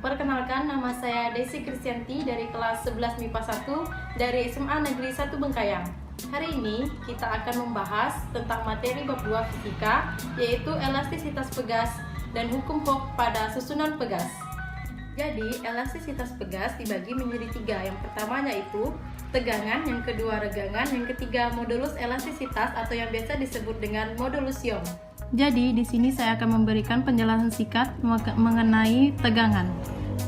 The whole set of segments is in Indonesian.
Perkenalkan, nama saya Desi Kristianti dari kelas 11 MIPA 1 dari SMA Negeri 1 Bengkayang. Hari ini kita akan membahas tentang materi bab 2 fisika, yaitu elastisitas pegas dan hukum Hooke pada susunan pegas. Jadi, elastisitas pegas dibagi menjadi 3. Yang pertama yaitu tegangan, yang kedua regangan, yang ketiga modulus elastisitas atau yang biasa disebut dengan modulus Young. Jadi, di sini saya akan memberikan penjelasan singkat mengenai tegangan.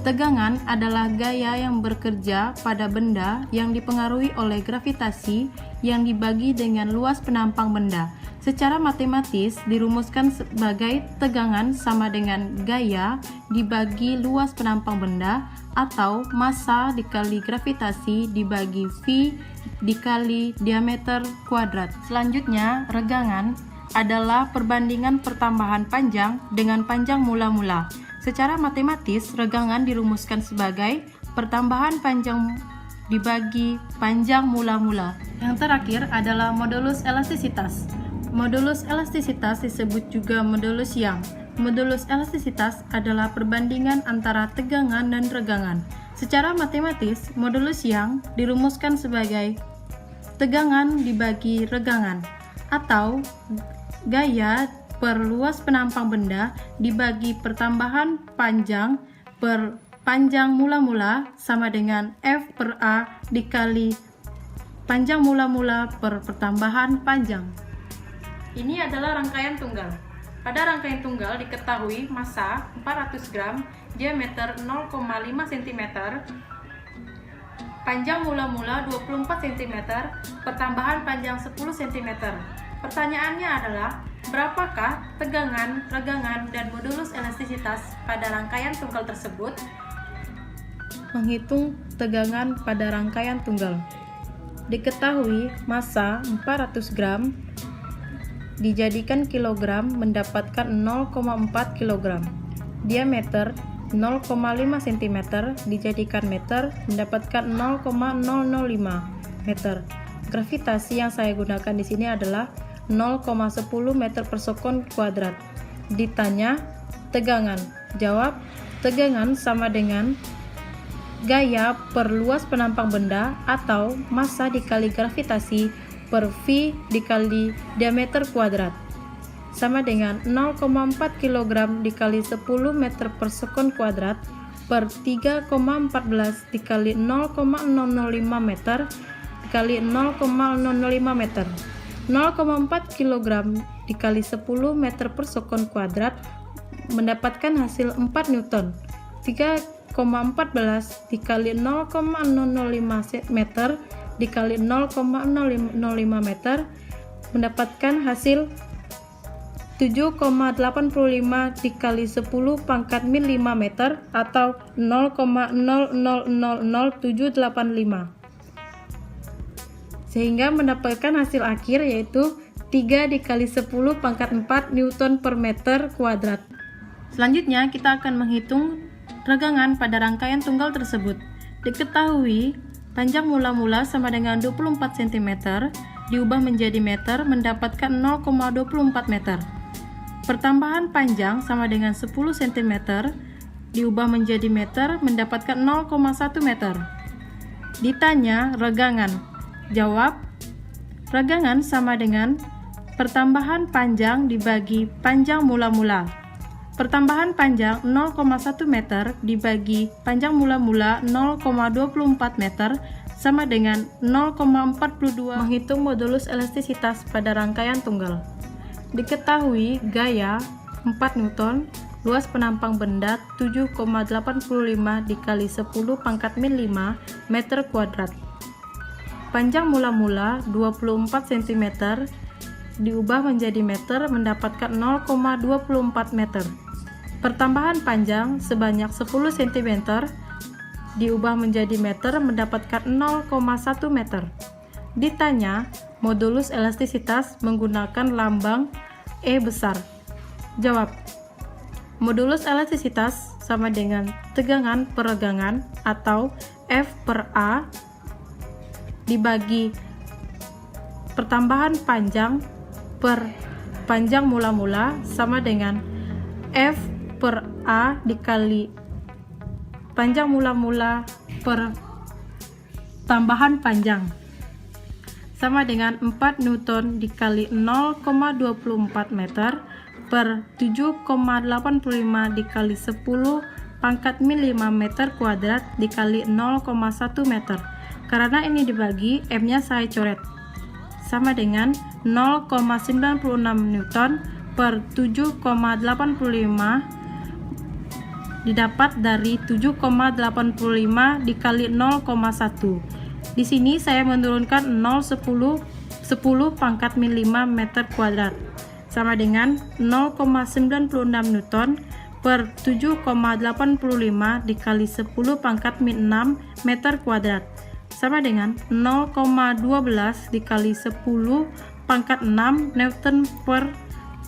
Tegangan adalah gaya yang bekerja pada benda yang dipengaruhi oleh gravitasi yang dibagi dengan luas penampang benda. Secara matematis dirumuskan sebagai tegangan sama dengan gaya dibagi luas penampang benda atau massa dikali gravitasi dibagi V dikali diameter kuadrat. Selanjutnya, regangan adalah perbandingan pertambahan panjang dengan panjang mula-mula. Secara matematis, regangan dirumuskan sebagai pertambahan panjang dibagi panjang mula-mula. Yang terakhir adalah modulus elastisitas. Modulus elastisitas disebut juga modulus Young. Modulus elastisitas adalah perbandingan antara tegangan dan regangan. Secara matematis, modulus Young dirumuskan sebagai tegangan dibagi regangan atau gaya per luas penampang benda dibagi pertambahan panjang per panjang mula-mula sama dengan F per A dikali panjang mula-mula per pertambahan panjang. Ini adalah rangkaian tunggal. Pada rangkaian tunggal diketahui massa 400 gram, diameter 0,5 cm, panjang mula-mula 24 cm, pertambahan panjang 10 cm. Pertanyaannya adalah, berapakah tegangan, regangan, dan modulus elastisitas pada rangkaian tunggal tersebut? Menghitung tegangan pada rangkaian tunggal. Diketahui massa 400 gram dijadikan kilogram mendapatkan 0,4 kg. Diameter 0,5 cm dijadikan meter mendapatkan 0,005 meter. Gravitasi yang saya gunakan di sini adalah 0,10 meter per sekon kuadrat. Ditanya tegangan, jawab tegangan sama dengan gaya per luas penampang benda atau massa dikali gravitasi per V dikali diameter kuadrat sama dengan 0,4 kg dikali 10 meter per sekon kuadrat per 3,14 dikali 0,005 meter dikali 0,005 meter. 0,4 kg dikali 10 meter per sekon kuadrat mendapatkan hasil 4 Newton. 3,14 dikali 0,005 meter dikali 0,005 meter mendapatkan hasil 7,85 dikali 10 pangkat min 5 meter atau 0,0000785, sehingga mendapatkan hasil akhir yaitu 3 dikali 10 pangkat 4 Newton per meter kuadrat. Selanjutnya kita akan menghitung regangan pada rangkaian tunggal tersebut. Diketahui panjang mula-mula sama dengan 24 cm diubah menjadi meter mendapatkan 0,24 meter. Pertambahan panjang sama dengan 10 cm diubah menjadi meter mendapatkan 0,1 meter. Ditanya regangan, jawab regangan sama dengan pertambahan panjang dibagi panjang mula-mula. Pertambahan panjang 0,1 meter dibagi panjang mula-mula 0,24 meter sama dengan 0,42. Menghitung modulus elastisitas pada rangkaian tunggal. Diketahui gaya 4 Newton, luas penampang benda 7,85 dikali 10 pangkat min 5 meter kuadrat. Panjang mula-mula 24 cm diubah menjadi meter mendapatkan 0,24 meter. Pertambahan panjang sebanyak 10 cm diubah menjadi meter mendapatkan 0,1 meter. Ditanya modulus elastisitas menggunakan lambang E besar. Jawab modulus elastisitas sama dengan tegangan per regangan atau F per A dibagi pertambahan panjang per panjang mula-mula sama dengan F per A dikali panjang mula-mula per tambahan panjang sama dengan 4 Newton dikali 0,24 meter per 7,85 dikali 10 pangkat min 5 meter kuadrat dikali 0,1 meter. Karena ini dibagi, M-nya saya coret. Sama dengan 0,96 Newton per 7,85 didapat dari 7,85 dikali 0,1. Di sini saya menurunkan 0,10 pangkat min 5 meter kuadrat sama dengan 0,96 Newton per 7,85 dikali 10 pangkat min 6 meter kuadrat sama dengan 0,12 dikali 10 pangkat 6 Newton per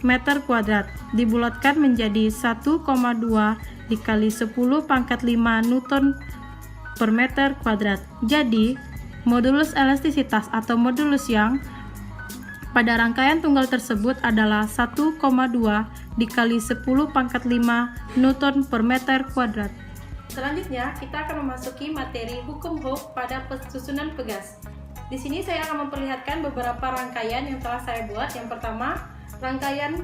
meter kuadrat dibulatkan menjadi 1,2 dikali 10 pangkat 5 Newton per meter kuadrat. Jadi modulus elastisitas atau modulus Young pada rangkaian tunggal tersebut adalah 1,2 dikali 10 pangkat 5 Newton per meter kuadrat. Selanjutnya, kita akan memasuki materi hukum Hooke pada susunan pegas. Di sini saya akan memperlihatkan beberapa rangkaian yang telah saya buat. Yang pertama, rangkaian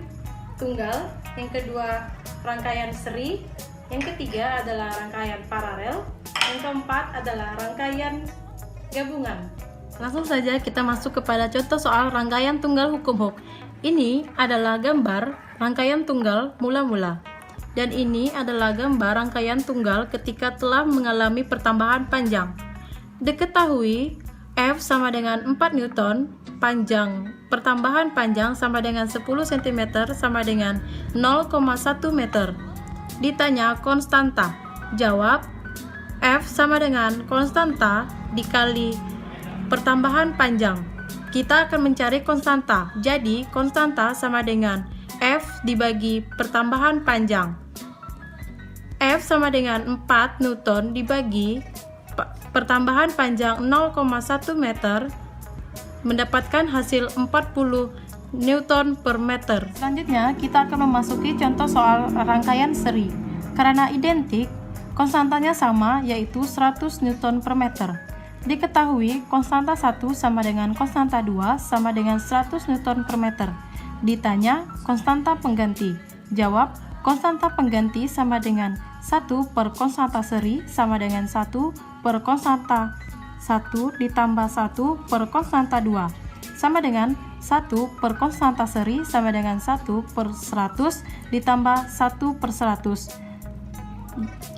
tunggal. Yang kedua, rangkaian seri. Yang ketiga adalah rangkaian paralel. Yang keempat adalah rangkaian gabungan. Langsung saja kita masuk kepada contoh soal rangkaian tunggal hukum Hooke. Ini adalah gambar rangkaian tunggal mula-mula. Dan ini adalah gambar rangkaian tunggal ketika telah mengalami pertambahan panjang. Diketahui F sama dengan 4 Newton, panjang pertambahan panjang sama dengan 10 cm sama dengan 0,1 meter. Ditanya konstanta. Jawab, F sama dengan konstanta dikali pertambahan panjang. Kita akan mencari konstanta. Jadi, konstanta sama dengan F dibagi pertambahan panjang. F sama dengan 4 Newton dibagi pertambahan panjang 0,1 meter mendapatkan hasil 40 Newton per meter. Selanjutnya, kita akan memasuki contoh soal rangkaian seri. Karena identik, konstantanya sama, yaitu 100 Newton per meter. Diketahui konstanta 1 sama dengan konstanta 2 sama dengan 100 Newton per meter. Ditanya konstanta pengganti. Jawab, konstanta pengganti sama dengan 1 per konstanta seri sama dengan 1 per konstanta 1 ditambah 1 per konstanta 2 sama dengan 1 per konstanta seri sama dengan 1 per 100 ditambah 1 per 100.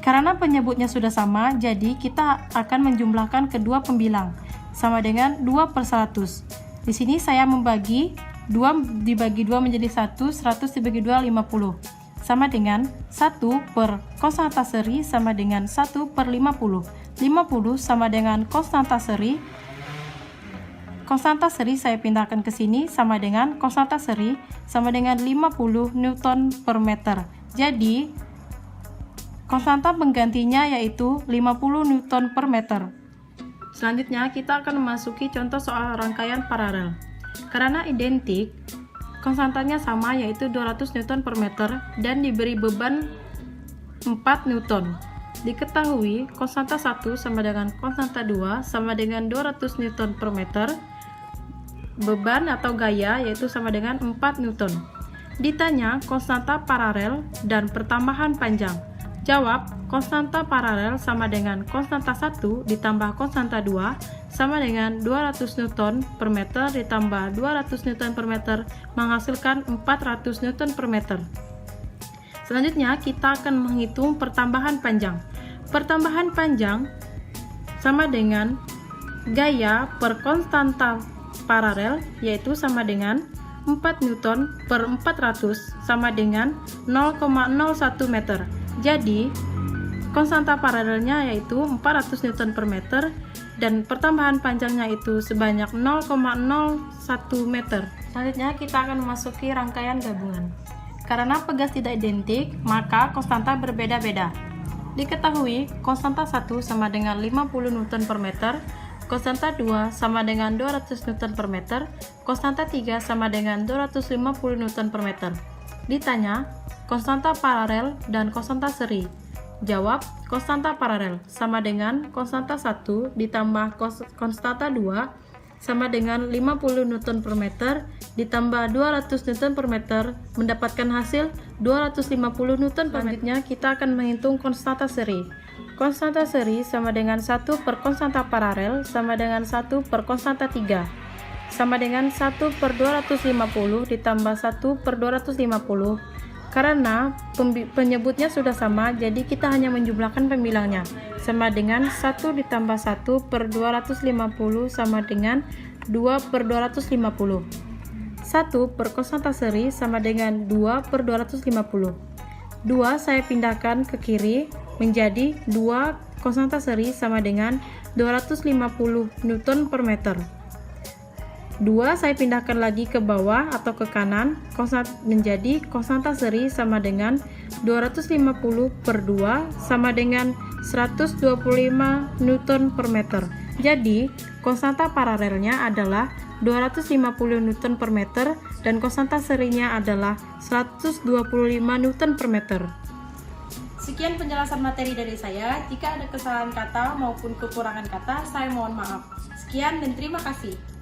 Karena penyebutnya sudah sama, jadi kita akan menjumlahkan kedua pembilang sama dengan 2 per 100. Di sini saya membagi 2 dibagi 2 menjadi 1, 100 dibagi 2, 50. Sama dengan 1 per konstanta seri sama dengan 1 per 50. 50 sama dengan konstanta seri. Konstanta seri saya pindahkan ke sini sama dengan konstanta seri sama dengan 50 Newton per meter. Jadi, konstanta penggantinya yaitu 50 Newton per meter. Selanjutnya, kita akan memasuki contoh soal rangkaian paralel. Karena identik, konstantanya sama yaitu 200 Newton per meter dan diberi beban 4 Newton. Diketahui konstanta 1 sama dengan konstanta 2 sama dengan 200 Newton per meter. Beban atau gaya yaitu sama dengan 4 Newton. Ditanya konstanta paralel dan pertambahan panjang. Jawab, konstanta paralel sama dengan konstanta 1 ditambah konstanta 2 sama dengan 200 Newton per meter ditambah 200 Newton per meter menghasilkan 400 Newton per meter. Selanjutnya kita akan menghitung pertambahan panjang. Pertambahan panjang sama dengan gaya per konstanta paralel yaitu sama dengan 4 Newton per 400 sama dengan 0,01 meter. Jadi, konstanta paralelnya yaitu 400 Newton per meter dan pertambahan panjangnya itu sebanyak 0,01 meter. Selanjutnya kita akan memasuki rangkaian gabungan. Karena pegas tidak identik, maka konstanta berbeda-beda. Diketahui konstanta 1 sama dengan 50 Newton per meter, konstanta 2 sama dengan 200 Newton per meter, konstanta 3 sama dengan 250 Newton per meter. Ditanya konstanta paralel dan konstanta seri. Jawab, konstanta paralel sama dengan konstanta 1 ditambah konstanta 2 sama dengan 50 Newton per meter ditambah 200 Newton per meter mendapatkan hasil 250 Newton per meter. Selanjutnya kita akan menghitung konstanta seri. Konstanta seri sama dengan 1 per konstanta paralel sama dengan 1 per konstanta 3 sama dengan 1 per 250 ditambah 1 per 250. Karena penyebutnya sudah sama, jadi kita hanya menjumlahkan pembilangnya. Sama dengan 1 ditambah 1 per 250 sama dengan 2 per 250. 1 per konstanta seri sama dengan 2 per 250. 2 saya pindahkan ke kiri menjadi 2 konstanta seri sama dengan 250 Newton per meter. 2 saya pindahkan lagi ke bawah atau ke kanan menjadi konstanta seri sama dengan 250 per 2 sama dengan 125 Newton per meter. Jadi konstanta paralelnya adalah 250 Newton per meter dan konstanta serinya adalah 125 Newton per meter. Sekian penjelasan materi dari saya. Jika ada kesalahan kata maupun kekurangan kata, saya mohon maaf. Sekian dan terima kasih.